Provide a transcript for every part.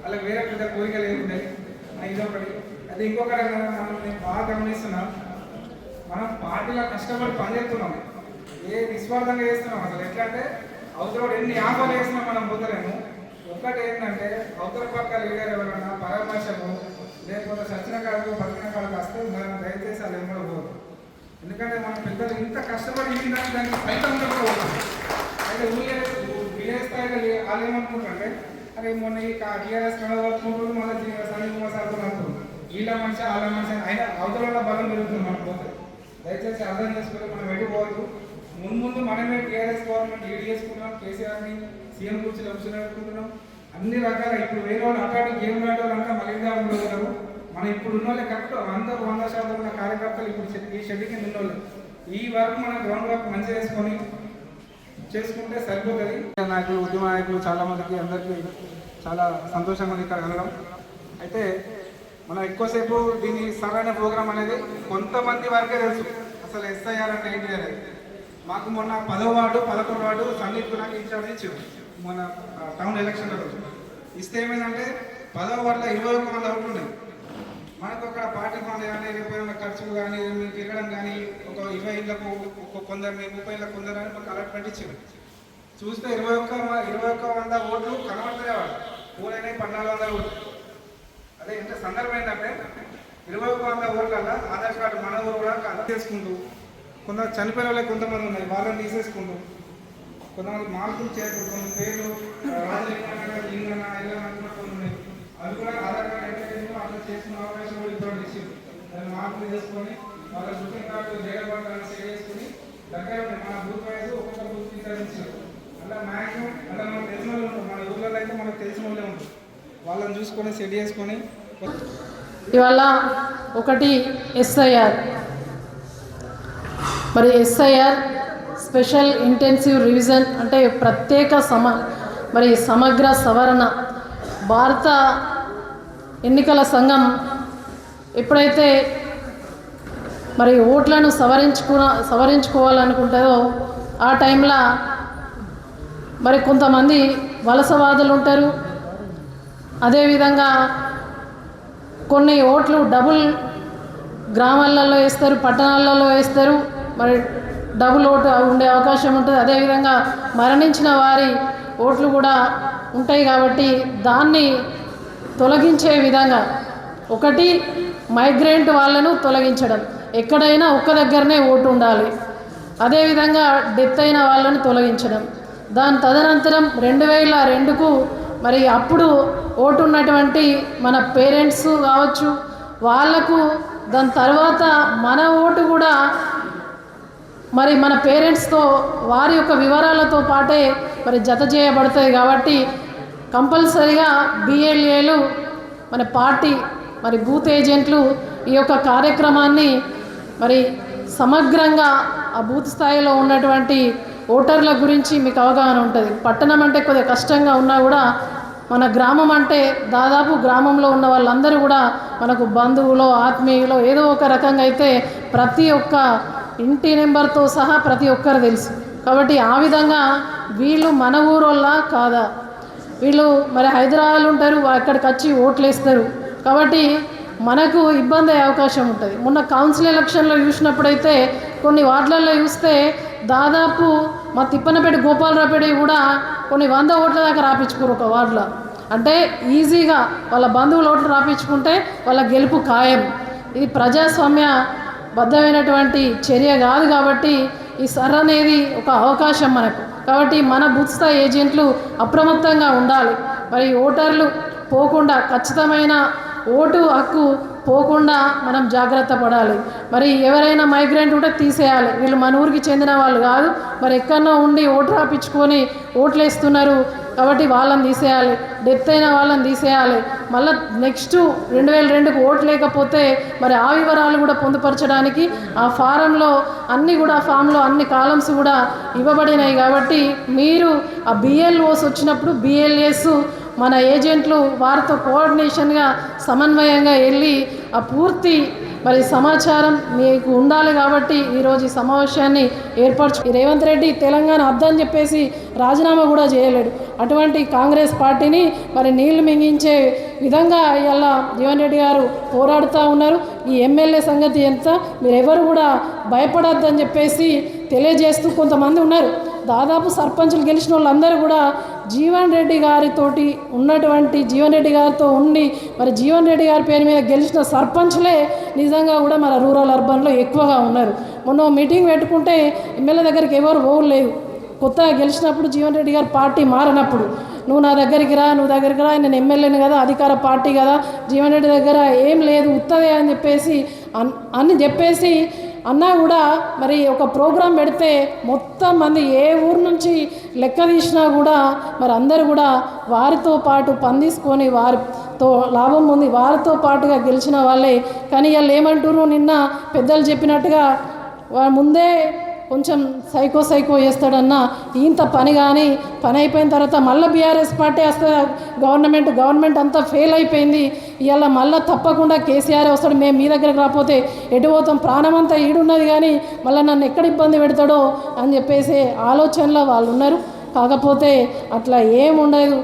వాళ్ళకి వేరే పెద్ద కోరికలు ఏమి ఉన్నాయి. ఇదొకటి. అది ఇంకొకటి మనం నేను బాగా గమనిస్తున్నాం, మనం పార్టీలో కష్టపడి పనిచేస్తున్నాం, ఏ నిస్వార్థంగా చేస్తున్నాం. అసలు ఎట్లా అంటే అవతల ఎన్ని ఆఫర్లు వేస్తున్నాం మనం పోతలేము. ఒకటి ఏంటంటే అవతల పక్క లీడర్ ఎవరైనా పరామర్శకు లేకపోతే సచిన కాలకు బతికిన కాలకు వస్తే మనం దయచేసి అది ఏమో పోదు. ఎందుకంటే మన పెద్దలు ఇంత కష్టపడి ఇంటికి దానికి ఫలితం ఉండకపోతాం. అయితే విలేజ్ స్థాయిలో వాళ్ళు ఏమనుకుంటారంటే అరే మొన్న ఈ టీఆర్ఎస్ కడగొట్టుకుంటూ మళ్ళీ సంజయ్ కుమార్ సార్ అంటారు వీళ్ళ మనిషి వాళ్ళ మనిషి అయినా అవతల బలం పెరుగుతుంది మనం పోతే. దయచేసి అర్థం చేసుకుంటే మనం వెళ్ళిపోవద్దు. ముందు మనమే టీఆర్ఎస్ గవర్నమెంట్ లీడ్ చేసుకుంటున్నాం, కేసీఆర్ని సీఎం కూర్చొని కూర్చుంటున్నాం. అన్ని రకాల ఇప్పుడు వేరే వాళ్ళు అట్లాంటి గేమ్ ఆడే వాళ్ళు అంతా మళ్ళీ ఉండగలరు. మనం ఇప్పుడు ఉన్న వాళ్ళే కరెక్ట్ 100% ఉన్న కార్యకర్తలు ఇప్పుడు ఈ షెడ్ కింద ఉన్న వాళ్ళు. ఈ వర్క్ మనం గ్రౌండ్ వర్క్ మంచిగా చేసుకుంటే సరిపోతుంది. నాయకులు ఉద్యమ నాయకులు చాలా మందికి అందరికీ చాలా సంతోషంగా ఉంది ఇక్కడ వెళ్ళడం. అయితే మనం ఎక్కువసేపు దీని సరైన ప్రోగ్రామ్ అనేది కొంతమంది వరకే తెలుసు అసలు ఎస్ఐఆర్ అంటే ఏంటి అనేది. మాకు మొన్న 10వ వార్డు 11వ వార్డు సందీప్ నాకు ఇన్ఛార్జ్ ఇచ్చారు మన టౌన్ ఎలక్షన్ల రోజు. ఇస్తే ఏమైందంటే 10వ వార్డులో 21 మంది ఓట్లు ఉన్నాయి. మనకు అక్కడ పార్టీ ఫండ్ కానీ లేకపోతే ఖర్చులు కానీ మీకు తిరగడం కానీ ఒక 20 ఇళ్లకు కొందరు 30 ఇళ్ళకు కొందరు అని మాకు అలాట్మెంట్ ఇచ్చారు. చూస్తే 21 ఓట్లు కనబడతలేవాడు. ఊరైనా 1400 ఓట్లు. అదే ఇంత సందర్భం ఏంటంటే 21 ఓట్లల్లో ఆధార్ కార్డు మన ఊరు కూడా కలెక్ట్ చేసుకుంటూ కొందరు చనిపోయిన వాళ్ళకి కొంతమంది ఉన్నాయి వాళ్ళని తీసేసుకుంటూ కొంతమంది మార్పులు చేరుకుంటూ కొన్ని పేర్లు లింగన ఇలా అనుకున్నట్టు ఉన్నాయి. అవి కూడా ఆధార్ కార్డు ఎట్లా అట్లా చేసుకున్న అవకాశం కూడా ఇప్పుడు ఇచ్చింది. దాన్ని మార్పులు చేసుకొని వాళ్ళ బుకింగ్ కార్డు జగన్ సేవ్ చేసుకుని దగ్గర మన బూత్ వైజ్ ఒక్కొక్క బూత్ తీసారు. అలా మ్యాక్సిమం అలా మనకు తెలిసిన వాళ్ళు ఉంటారు. మన ఊళ్ళో అయితే మనకు తెలిసిన వాళ్ళే ఉంటారు. వాళ్ళని చూసుకొని సెట్ చేసుకొని ఇవాళ ఒకటి ఎస్ఐఆర్, మరి ఎస్ఐఆర్ స్పెషల్ ఇంటెన్సివ్ రివిజన్ అంటే ప్రత్యేక మరి సమగ్ర సవరణ. భారత ఎన్నికల సంఘం ఎప్పుడైతే మరి ఓట్లను సవరించుకోవాలనుకుంటుందో ఆ టైంలో మరి కొంతమంది వలసవాదులు ఉంటారు. అదేవిధంగా కొన్ని ఓట్లు డబుల్ గ్రామాలలో వేస్తారు, పట్టణాలలో వేస్తారు. మరి డబుల్ ఓటు ఉండే అవకాశం ఉంటుంది. అదేవిధంగా మరణించిన వారి ఓట్లు కూడా ఉంటాయి. కాబట్టి దాన్ని తొలగించే విధంగా ఒకటి మైగ్రెంట్ వాళ్ళను తొలగించడం, ఎక్కడైనా ఒక్క దగ్గరనే ఓటు ఉండాలి. అదేవిధంగా డెత్ అయిన వాళ్ళను తొలగించడం. దాని తదనంతరం 2002కు మరి అప్పుడు ఓటు ఉన్నటువంటి మన పేరెంట్స్ కావచ్చు వాళ్లకు, దాని తర్వాత మన ఓటు కూడా మరి మన పేరెంట్స్తో వారి యొక్క వివరాలతో పాటే మరి జత చేయబడతాయి. కాబట్టి కంపల్సరిగా బిఎల్ఏలు మన పార్టీ మరి బూత్ ఏజెంట్లు ఈ యొక్క కార్యక్రమాన్ని మరి సమగ్రంగా ఆ బూత్ స్థాయిలో ఉన్నటువంటి ఓటర్ల గురించి మీకు అవగాహన ఉంటుంది. పట్టణం అంటే కొద్దిగా కష్టంగా ఉన్నా కూడా మన గ్రామం అంటే దాదాపు గ్రామంలో ఉన్న వాళ్ళందరూ కూడా మనకు బంధువులో ఆత్మీయులో ఏదో ఒక రకంగా అయితే ప్రతి ఒక్క ఇంటి నెంబర్తో సహా ప్రతి ఒక్కరు తెలుసు. కాబట్టి ఆ విధంగా వీళ్ళు మన ఊరోళ్ళ కాదా, వీళ్ళు మరి హైదరాబాద్లో ఉంటారు, అక్కడికి వచ్చి ఓట్లు వేస్తారు. కాబట్టి మనకు ఇబ్బంది అయ్యే అవకాశం ఉంటుంది. మొన్న కౌన్సిల్ ఎలక్షన్లో చూసినప్పుడైతే కొన్ని వార్డులలో చూస్తే దాదాపు మా తిప్పనపేట గోపాలరావుపేట కూడా కొన్ని 100 ఓట్ల దాకా రాపించుకోరు ఒక వార్డులో. అంటే ఈజీగా వాళ్ళ బంధువుల ఓట్లు రాపించుకుంటే వాళ్ళ గెలుపు ఖాయం. ఇది ప్రజాస్వామ్య బద్ధమైనటువంటి చర్య కాదు. కాబట్టి ఈ సర్ అనేది ఒక అవకాశం మనకు. కాబట్టి మన బూత్ స్థాయి ఏజెంట్లు అప్రమత్తంగా ఉండాలి. మరి ఓటర్లు పోకుండా ఖచ్చితమైన ఓటు హక్కు పోకుండా మనం జాగ్రత్త పడాలి. మరి ఎవరైనా మైగ్రెంట్ ఉంటే తీసేయాలి. వీళ్ళు మన ఊరికి చెందిన వాళ్ళు కాదు, మరి ఎక్కడో ఉండి ఓటు రాపించుకొని ఓట్లు వేస్తున్నారు. కాబట్టి వాళ్ళని తీసేయాలి, డెత్ అయిన వాళ్ళని తీసేయాలి. మళ్ళీ నెక్స్ట్ 2002కు ఓటు లేకపోతే మరి ఆ వివరాలు కూడా పొందుపరచడానికి ఆ ఫారంలో ఫామ్లో అన్ని కాలమ్స్ కూడా ఇవ్వబడినాయి. కాబట్టి మీరు ఆ బిఎల్ఓస్ వచ్చినప్పుడు బిఎల్ఏస్ మన ఏజెంట్లు వారితో కోఆర్డినేషన్గా సమన్వయంగా వెళ్ళి ఆ పూర్తి మరి సమాచారం మీకు ఉండాలి కాబట్టి ఈరోజు ఈ సమావేశాన్ని ఏర్పరచు. రేవంత్ రెడ్డి తెలంగాణ అద్దని చెప్పేసి రాజీనామా కూడా చేయలేడు. అటువంటి కాంగ్రెస్ పార్టీని మరి నీళ్లు మింగించే విధంగా ఇలా జీవన్ రెడ్డి గారు పోరాడుతూ ఉన్నారు. ఈ ఎమ్మెల్యే సంగతి ఎంత మీరెవరు కూడా భయపడద్దని చెప్పేసి తెలియజేస్తూ కొంతమంది ఉన్నారు. దాదాపు సర్పంచులు గెలిచిన వాళ్ళందరూ కూడా జీవన్ రెడ్డి గారితోటి ఉన్నటువంటి జీవన్ రెడ్డి గారితో ఉండి మరి జీవన్ రెడ్డి గారి పేరు మీద గెలిచిన సర్పంచ్లే నిజంగా కూడా మన రూరల్ అర్బన్లో ఎక్కువగా ఉన్నారు. మొన్న మీటింగ్ పెట్టుకుంటే ఎమ్మెల్యే దగ్గరికి ఎవరు పోలేదు. కొత్తగా గెలిచినప్పుడు జీవన్ రెడ్డి గారు పార్టీ మారినప్పుడు నువ్వు నా దగ్గరికి రా, నువ్వు దగ్గరికి రా, నేను ఎమ్మెల్యేని కదా, అధికార పార్టీ కదా, జీవన్ రెడ్డి దగ్గర ఏం లేదు ఉత్తదే అని చెప్పేసి చెప్పేసి అన్నా కూడా మరి ఒక ప్రోగ్రాం పెడితే మొత్తం మంది ఏ ఊరు నుంచి లెక్క తీసినా కూడా మరి అందరూ కూడా వారితో పాటు పందిసుకొని వారితో లాభం ఉంది వారితో పాటుగా గెలిచిన వాళ్ళే. కానీ వాళ్ళు ఏమంటారు, నిన్న పెద్దలు చెప్పినట్టుగా ముందే కొంచెం సైకో చేస్తాడన్న ఇంత పని కానీ పని అయిపోయిన తర్వాత మళ్ళీ బీఆర్ఎస్ పార్టీ వస్తే గవర్నమెంట్ అంతా ఫెయిల్ అయిపోయింది, ఇవాళ మళ్ళీ తప్పకుండా కేసీఆర్ వస్తాడు, మేము మీ దగ్గరకు రాకపోతే ఎటు పోతాం, ప్రాణం అంతా ఈడున్నది కానీ మళ్ళీ నన్ను ఎక్కడ ఇబ్బంది పెడతాడో అని చెప్పేసి ఆలోచనలో వాళ్ళు ఉన్నారు. కాకపోతే అట్లా ఏముండదు,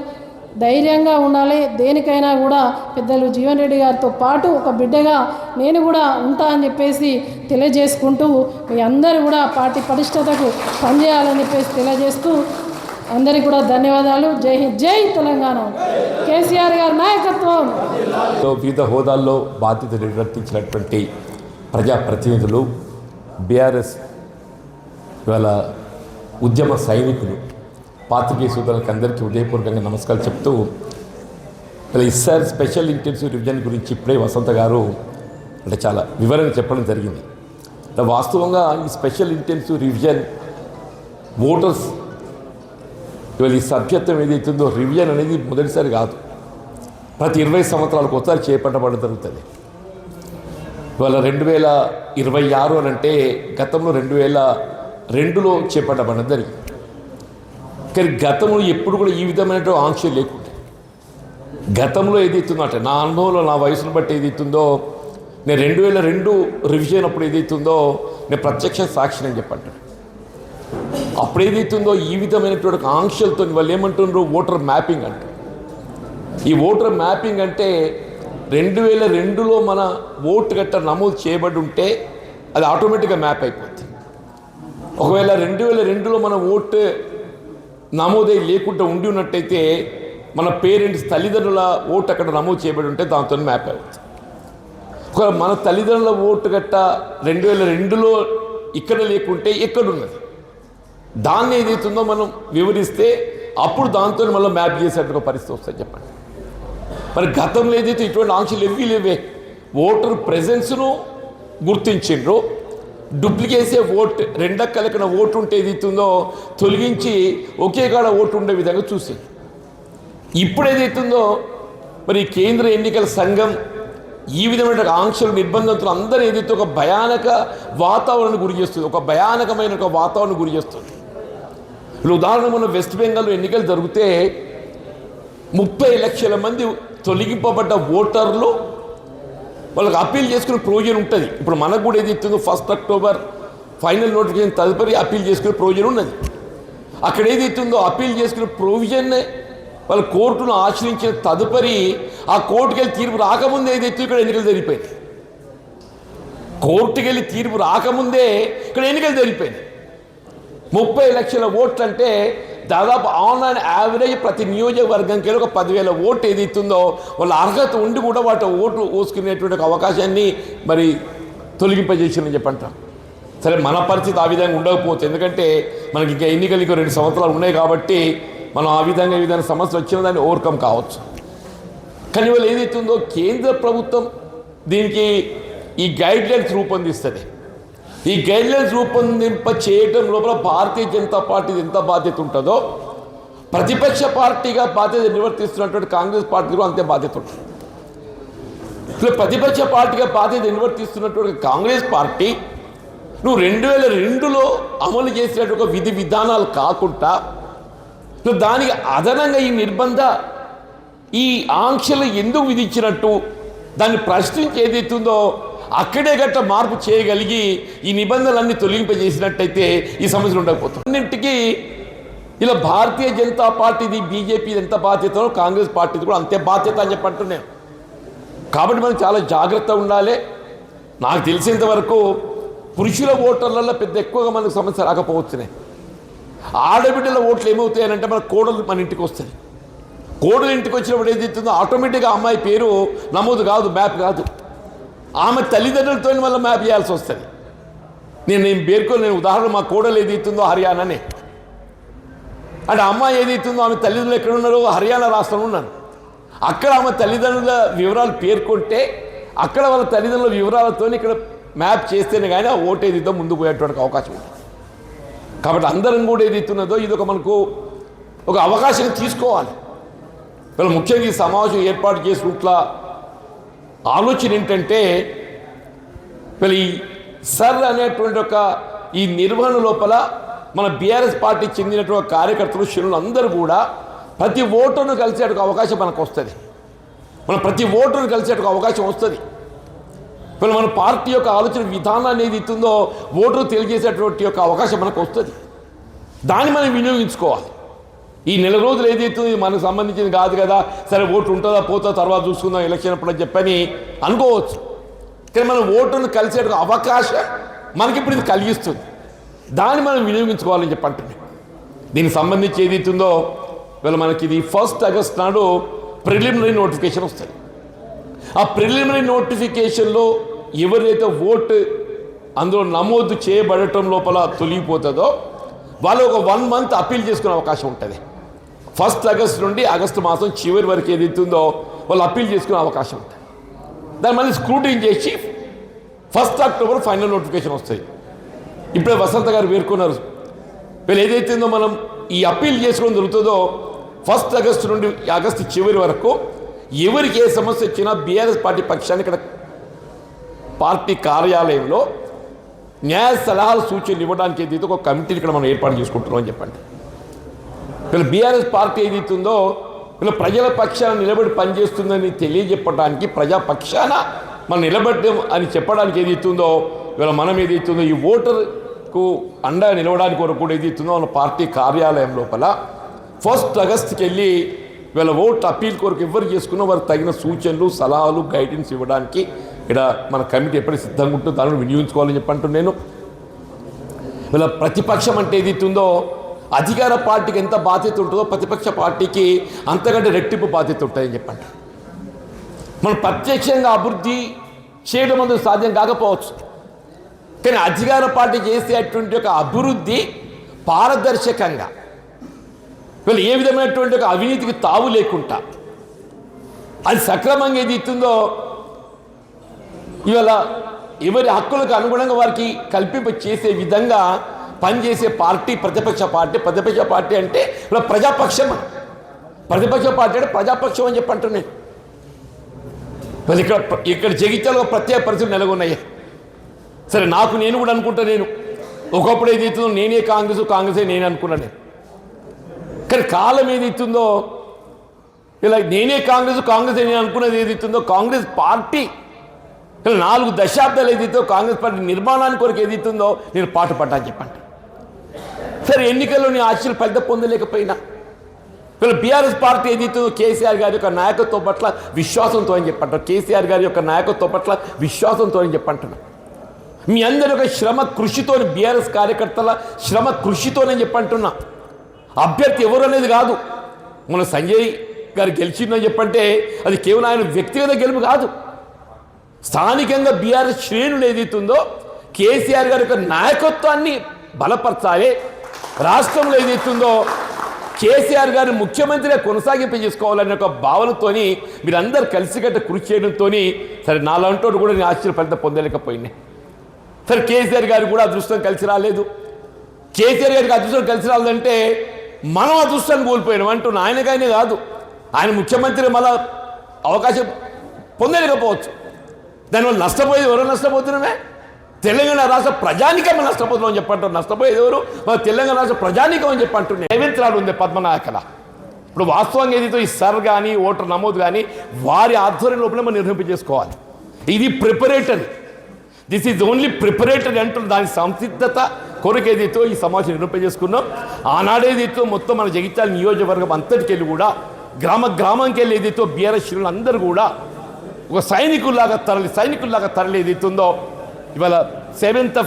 ధైర్యంగా ఉండాలి. దేనికైనా కూడా పెద్దలు జీవన్ రెడ్డి గారితో పాటు ఒక బిడ్డగా నేను కూడా ఉంటా అని చెప్పేసి తెలియజేసుకుంటూ మీ అందరూ కూడా పార్టీ పటిష్టతకు పనిచేయాలని చెప్పేసి తెలియజేస్తూ అందరికీ కూడా ధన్యవాదాలు. జై హింద్, జై తెలంగాణ, కేసీఆర్ గారి నాయకత్వం. వివిధ హోదాల్లో బాధ్యత నిర్వర్తించినటువంటి ప్రజాప్రతినిధులు, బీఆర్ఎస్ ఇవాళ ఉద్యమ సైనికులు, పాత్రికేయ సోదరులకు అందరికీ ఉదయపూర్వకంగా నమస్కారాలు చెప్తూ ఇస్సార్ స్పెషల్ ఇంటెన్సివ్ రివిజన్ గురించి ఇప్పుడే వసంత గారు అంటే చాలా వివరంగా చెప్పడం జరిగింది. వాస్తవంగా ఈ స్పెషల్ ఇంటెన్సివ్ రివిజన్ ఓటర్స్ ఇవాళ ఈ సభ్యత్వం ఏదైతుందో రివిజన్ అనేది మొదటిసారి కాదు, ప్రతి 20 సంవత్సరాలకు ఒకసారి చేపట్టబడడం జరుగుతుంది. ఇవాళ 2026 అని అంటే గతంలో 2002లో చేపట్టబడడం జరిగింది. కానీ గతంలో ఎప్పుడు కూడా ఈ విధమైన ఆంక్షలు లేకుండా గతంలో ఏదైతుందో అంటే నా అనుభవంలో నా వయసును బట్టి ఏదైతుందో నేను 2002 రివిజన్ అప్పుడు ఏదైతుందో నేను ప్రత్యక్ష సాక్షిని అని చెప్పంటాను. అప్పుడు ఏదైతుందో ఈ విధమైనటువంటి ఆంక్షలతో వాళ్ళు ఏమంటున్నారు, ఓటర్ మ్యాపింగ్ అంటారు. ఈ ఓటర్ మ్యాపింగ్ అంటే 2002లో మన ఓటు గట్ట నమోదు చేయబడి ఉంటే అది ఆటోమేటిక్గా మ్యాప్ అయిపోతుంది. ఒకవేళ 2002లో మన ఓటు నమోదే లేకుండా ఉండి ఉన్నట్టయితే మన పేరెంట్స్ తల్లిదండ్రుల ఓటు అక్కడ నమోదు చేయబడి ఉంటే దాంతో మ్యాప్ అవుతుంది. ఒకవేళ మన తల్లిదండ్రుల ఓటు గట్ట 2002లో ఇక్కడ లేకుంటే ఎక్కడున్నది దాన్ని ఏదైతుందో మనం వివరిస్తే అప్పుడు దాంతో మళ్ళీ మ్యాప్ చేసేట్టుగా పరిస్థితి వస్తుంది. చెప్పండి, మరి గతంలో ఏదైతే ఇటువంటి ఆంక్షలు ఎవ్వి లేవే, ఓటర్ ప్రెజెన్స్ను గుర్తించిండ్రు, డూప్లికేసే ఓట్ రెండక్కలకిన ఓటు ఉంటే ఏదైతుందో తొలగించి ఒకే కాడ ఓటు ఉండే విధంగా చూసింది. ఇప్పుడు ఏదైతుందో మరి కేంద్ర ఎన్నికల సంఘం ఈ విధమైన ఆంక్షలు నిర్బంధంతో అందరూ ఏదైతే ఒక భయానక వాతావరణం గురి చేస్తుంది, ఒక భయానకమైన ఒక వాతావరణం గురి చేస్తుంది. ఇప్పుడు ఉదాహరణ మన వెస్ట్ బెంగాల్లో ఎన్నికలు జరిగితే 30 లక్షల మంది తొలగింపబడ్డ ఓటర్లు వాళ్ళకి అప్పీల్ చేసుకునే ప్రొవిజన్ ఉంటుంది. ఇప్పుడు మనకు కూడా ఏది ఇస్తుందో 1 అక్టోబర్ ఫైనల్ నోటిఫికేషన్ తదుపరి అప్పీల్ చేసుకునే ప్రొవిజన్ ఉన్నది. అక్కడ ఏది ఇస్తుందో అప్పీల్ చేసుకునే ప్రొవిజన్నే వాళ్ళు కోర్టును ఆశ్రయించిన తదుపరి ఆ కోర్టుకు వెళ్ళి తీర్పు రాకముందే ఏదైతే ఇక్కడ ఎన్నికలు జరిగిపోయింది. కోర్టుకు వెళ్ళి తీర్పు రాకముందే ఇక్కడ ఎన్నికలు జరిగిపోయినాయి. 30 లక్షల ఓట్లు అంటే దాదాపు ఆన్లైన్ యావరేజ్ ప్రతి నియోజకవర్గంకి ఒక 10,000 ఓటు ఏదైతుందో వాళ్ళ అర్హత ఉండి కూడా వాటి ఓటు వేసుకునేటువంటి అవకాశాన్ని మరి తొలగింపజేసిందని చెప్పంటాం. సరే, మన పరిస్థితి ఆ విధంగా ఉండకపోతే, ఎందుకంటే మనకి ఇంకా ఎన్నికలు 2 సంవత్సరాలు ఉన్నాయి కాబట్టి మనం ఆ విధంగా ఈ విధంగా సమస్యలు వచ్చిన దాన్ని ఓవర్కమ్ కావచ్చు. కానీ వాళ్ళు ఏదైతుందో కేంద్ర ప్రభుత్వం దీనికి ఈ గైడ్లైన్స్ రూపొందిస్తుంది. ఈ గైడ్లైన్స్ రూపొందింప చేయడం లోపల భారతీయ జనతా పార్టీ ఎంత బాధ్యత ఉంటుందో ప్రతిపక్ష పార్టీగా బాధ్యత నిర్వర్తిస్తున్నటువంటి కాంగ్రెస్ పార్టీ కూడా అంతే బాధ్యత ఉంటుంది. ప్రతిపక్ష పార్టీగా బాధ్యత నిర్వర్తిస్తున్నటువంటి కాంగ్రెస్ పార్టీ నువ్వు 2002లో అమలు చేసినటువంటి విధి విధానాలు కాకుండా దానికి అదనంగా ఈ నిర్బంధ ఈ ఆంక్షలు ఎందుకు విధించినట్టు దాన్ని ప్రశ్నించి ఏదైతుందో అక్కడే గట్ట మార్పు చేయగలిగి ఈ నిబంధనలన్నీ తొలగింపజేసినట్టయితే ఈ సమస్యలు ఉండకపోతుంది. అన్నింటికీ ఇలా భారతీయ జనతా పార్టీది బీజేపీ ఎంత బాధ్యతనో కాంగ్రెస్ పార్టీది కూడా అంతే బాధ్యత అని చెప్పంటున్నాను. కాబట్టి మనం చాలా జాగ్రత్తగా ఉండాలి. నాకు తెలిసినంత వరకు పురుషుల ఓటర్లలో పెద్ద ఎక్కువగా మనకు సమస్య రాకపోవచ్చునే. ఆడబిడ్డల ఓట్లు ఏమవుతాయనంటే మన కోడలు మన ఇంటికి వస్తుంది. కోడలు ఇంటికి వచ్చినప్పుడు ఏదైతుందో ఆటోమేటిక్గా అమ్మాయి పేరు నమోదు కాదు, మ్యాప్ కాదు. ఆమె తల్లిదండ్రులతో మళ్ళీ మ్యాప్ చేయాల్సి వస్తుంది. నేను పేర్కొని ఉదాహరణ మా కోడలు ఏదైతుందో హర్యానానే, అంటే అమ్మాయి ఏదైతుందో ఆమె తల్లిదండ్రులు ఎక్కడ ఉన్నారో హర్యానా రాష్ట్రంలో ఉన్నారు. అక్కడ ఆమె తల్లిదండ్రుల వివరాలు పేర్కొంటే అక్కడ వాళ్ళ తల్లిదండ్రుల వివరాలతో ఇక్కడ మ్యాప్ చేస్తేనే కానీ ఆ ఓటు ఏదైతే ముందుకు పోయేటువంటి అవకాశం ఉంది. కాబట్టి అందరం కూడా ఏదైతున్నదో ఇది మనకు ఒక అవకాశం తీసుకోవాలి. వీళ్ళు ముఖ్యంగా ఈ సమావేశం ఏర్పాటు చేసుకుంట్ల ఆలోచన ఏంటంటే వీళ్ళు ఈ సర్ అనేటువంటి ఒక ఈ నిర్వహణ లోపల మన బీఆర్ఎస్ పార్టీ చెందినటువంటి కార్యకర్తలు శ్రేణులు అందరూ కూడా ప్రతి ఓటును కలిసేట అవకాశం మనకు వస్తుంది. మనం ప్రతి ఓటును కలిసేట అవకాశం వస్తుంది. వీళ్ళు మన పార్టీ యొక్క ఆలోచన విధానాన్ని ఏది ఇస్తుందో ఓటును తెలియజేసేటువంటి యొక్క అవకాశం మనకు వస్తుంది. దాన్ని మనం వినియోగించుకోవాలి. ఈ నెల రోజులు ఏదైతుంది మనకు సంబంధించింది కాదు కదా, సరే ఓటు ఉంటుందా పోతా తర్వాత చూసుకుందాం ఎలక్షన్ అప్పుడు అని చెప్పని అనుకోవచ్చు. కానీ మనం ఓటును కలిసే అవకాశం మనకి ఇప్పుడు ఇది కలిగిస్తుంది. దాన్ని మనం వినియోగించుకోవాలని చెప్పి అంటున్నాం. దీనికి సంబంధించి ఏదైతుందో వీళ్ళు మనకి ఇది 1 ఆగస్టు నాడు ప్రిలిమినరీ నోటిఫికేషన్ వస్తుంది. ఆ ప్రిలిమినరీ నోటిఫికేషన్లో ఎవరైతే ఓటు అందులో నమోదు చేయబడటం లోపల తొలగిపోతుందో వాళ్ళు ఒక 1 మంత్ అప్పీల్ చేసుకునే అవకాశం ఉంటుంది. 1 ఆగస్టు నుండి ఆగస్టు మాసం చివరి వరకు ఏదైతుందో వాళ్ళు అప్పీల్ చేసుకునే అవకాశం ఉంటుంది. దాన్ని మళ్ళీ స్క్రూటినీ చేసి 1 అక్టోబర్ ఫైనల్ నోటిఫికేషన్ వస్తుంది. ఇప్పుడే వసంత గారు పేర్కొన్నారు. వీళ్ళు ఏదైతుందో మనం ఈ అప్పీల్ చేసుకోవడం జరుగుతుందో 1 ఆగస్టు నుండి ఆగస్టు చివరి వరకు ఎవరికి ఏ సమస్య వచ్చినా బీఆర్ఎస్ పార్టీ పక్షాన్ని ఇక్కడ పార్టీ కార్యాలయంలో న్యాయ సలహాలు సూచనలు ఇవ్వడానికి ఏదైతే ఒక కమిటీని ఇక్కడ మనం ఏర్పాటు చేసుకుంటున్నాం అని చెప్పండి. వీళ్ళు బీఆర్ఎస్ పార్టీ ఏదైతుందో వీళ్ళు ప్రజల పక్షాన నిలబడి పనిచేస్తుందని తెలియజెప్పడానికి ప్రజాపక్షాన మనం నిలబడ్డాం అని చెప్పడానికి ఏదైతుందో వీళ్ళ మనం ఏదైతుందో ఈ ఓటర్కు అండగా నిలవడానికి కొరకు కూడా ఏదైతుందో వాళ్ళ పార్టీ కార్యాలయం లోపల 1 ఆగస్టుకి వెళ్ళి వీళ్ళ ఓటు అప్పీల్ కొరకు ఎవరు చేసుకున్నా వారికి తగిన సూచనలు సలహాలు గైడెన్స్ ఇవ్వడానికి ఇక్కడ మన కమిటీ ఎప్పటికీ సిద్ధంగా ఉంటుందో దానిని వినియోగించుకోవాలని చెప్పంటున్నాను. నేను వీళ్ళ ప్రతిపక్షం అంటే ఏదైతుందో అధికార పార్టీకి ఎంత బాధ్యత ఉంటుందో ప్రతిపక్ష పార్టీకి అంతకంటే రెట్టింపు బాధ్యత ఉంటుందని చెప్పండి. మనం ప్రత్యక్షంగా అభివృద్ధి చేయడం అందుకు సాధ్యం కాకపోవచ్చు, కానీ అధికార పార్టీ చేసేటువంటి ఒక అభివృద్ధి పారదర్శకంగా వీళ్ళు ఏ విధమైనటువంటి ఒక అవినీతికి తావు లేకుండా అది సక్రమంగా ఏది ఇస్తుందో ఇవాళ ఎవరి హక్కులకు అనుగుణంగా వారికి కల్పింప చేసే విధంగా పనిచేసే పార్టీ ప్రతిపక్ష పార్టీ. ప్రతిపక్ష పార్టీ అంటే ఇలా ప్రజాపక్షం. ప్రతిపక్ష పార్టీ అంటే ప్రజాపక్షం అని చెప్పి అంటున్నాను. ఇక్కడ జగిత్యాలలో ప్రత్యేక పరిస్థితులు నెలకొన్నాయి. సరే నాకు నేను కూడా అనుకుంటా, నేను ఒకప్పుడు ఏదైతుందో నేనే కాంగ్రెసే నేను అనుకున్నాను. కానీ కాలం ఏదైతుందో ఇలా నేనే కాంగ్రెస్ నేను అనుకున్నది ఏదైతుందో కాంగ్రెస్ పార్టీ 4 దశాబ్దాలు ఏదైతే కాంగ్రెస్ పార్టీ నిర్మాణానికి కొరకు ఏదైతుందో నేను పాటుపడ్డాను చెప్పండి. సరే ఎన్నికల్లో నేను ఆశలు ఫలితం పొందలేకపోయినా వీళ్ళు బీఆర్ఎస్ పార్టీ ఏదైతుందో కేసీఆర్ గారి యొక్క నాయకత్వం పట్ల విశ్వాసంతో అని చెప్పంటారు. కేసీఆర్ గారి యొక్క నాయకత్వం పట్ల విశ్వాసంతో అని చెప్పంటున్నాను. మీ అందరి యొక్క శ్రమ కృషితో బీఆర్ఎస్ కార్యకర్తల శ్రమ కృషితోనే చెప్పంటున్నా. అభ్యర్థి ఎవరు అనేది కాదు. మన సంజయ్ గారు గెలిచిందని చెప్పంటే అది కేవలం ఆయన వ్యక్తిగత గెలుపు కాదు. స్థానికంగా బీఆర్ఎస్ శ్రేణులు ఏదైతుందో కేసీఆర్ గారి యొక్క నాయకత్వాన్ని బలపరచాలి. రాష్ట్రంలో ఏదైతుందో కేసీఆర్ గారిని ముఖ్యమంత్రిగా కొనసాగింప చేసుకోవాలనే ఒక భావనతోని మీరందరూ కలిసికట్ట కృషి చేయడంతో సరే నాలంటోడు కూడా నేను ఆశ్చర్య ఫలితం పొందలేకపోయినాయి. సరే కేసీఆర్ గారికి కూడా అదృష్టం కలిసి రాలేదు. కేసీఆర్ గారికి అదృష్టం కలిసి రాలేదంటే మనం అదృష్టాన్ని కోల్పోయినాం అంటున్నా. ఆయనకైనా కాదు, ఆయన ముఖ్యమంత్రి మళ్ళా అవకాశం పొందలేకపోవచ్చు. దానివల్ల నష్టపోయేది ఎవరో నష్టపోతున్నామే. తెలంగాణ రాష్ట్ర ప్రజానికం నష్టపోతున్నాం చెప్పంటారు. నష్టపోయేది ఎవరు? మన తెలంగాణ రాష్ట్ర ప్రజానికం అని చెప్పంటున్నాయి. నైవేంద్రాలు ఉంది పద్మనాయకల. ఇప్పుడు వాస్తవంగా ఏదైతే ఈ సర్ కానీ ఓటర్ నమోదు కానీ వారి ఆధ్వర్యం లోపల మనం నిర్వహింప చేసుకోవాలి. ఇది preparatory. This is only preparatory అంటున్న దాని సంసిద్ధత కొరకు ఏదైతే ఈ సమావేశం నిరూపించేసుకున్నాం. ఆనాడేదైతే మొత్తం మన జగిత్యాల నియోజకవర్గం అంతటికి వెళ్ళి కూడా గ్రామంకి వెళ్ళి ఏదైతే బీఆర్ఎస్ శ్రేణులు అందరూ కూడా ఒక సైనికుల్లాగా తరలి ఏదైతుందో ఇవాళ 7th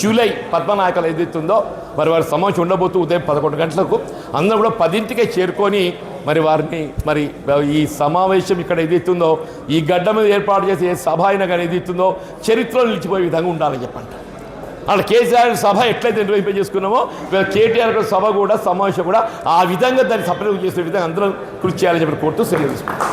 జూలై పద్మనాయకులు ఏదైతుందో మరి వారి సమావేశం ఉండబోతూ ఉదయం 11 గంటలకు అందరూ కూడా 10ంటికే చేరుకొని మరి వారిని మరి ఈ సమావేశం ఇక్కడ ఏదైతుందో ఈ గడ్డ మీద ఏర్పాటు చేసే ఏ సభ అయినా కానీ ఏదైతుందో చరిత్రలో నిలిచిపోయే విధంగా ఉండాలని చెప్పంట. అలా కేసీఆర్ సభ ఎట్లయితే నిర్వహింపజేసుకున్నామో కేటీఆర్ సభ కూడా సమావేశం కూడా ఆ విధంగా దాన్ని సఫలం చేసే విధంగా అందరం కృషి చేయాలని చెప్పి కోరుతూ సెలవు తీసుకుంటాం.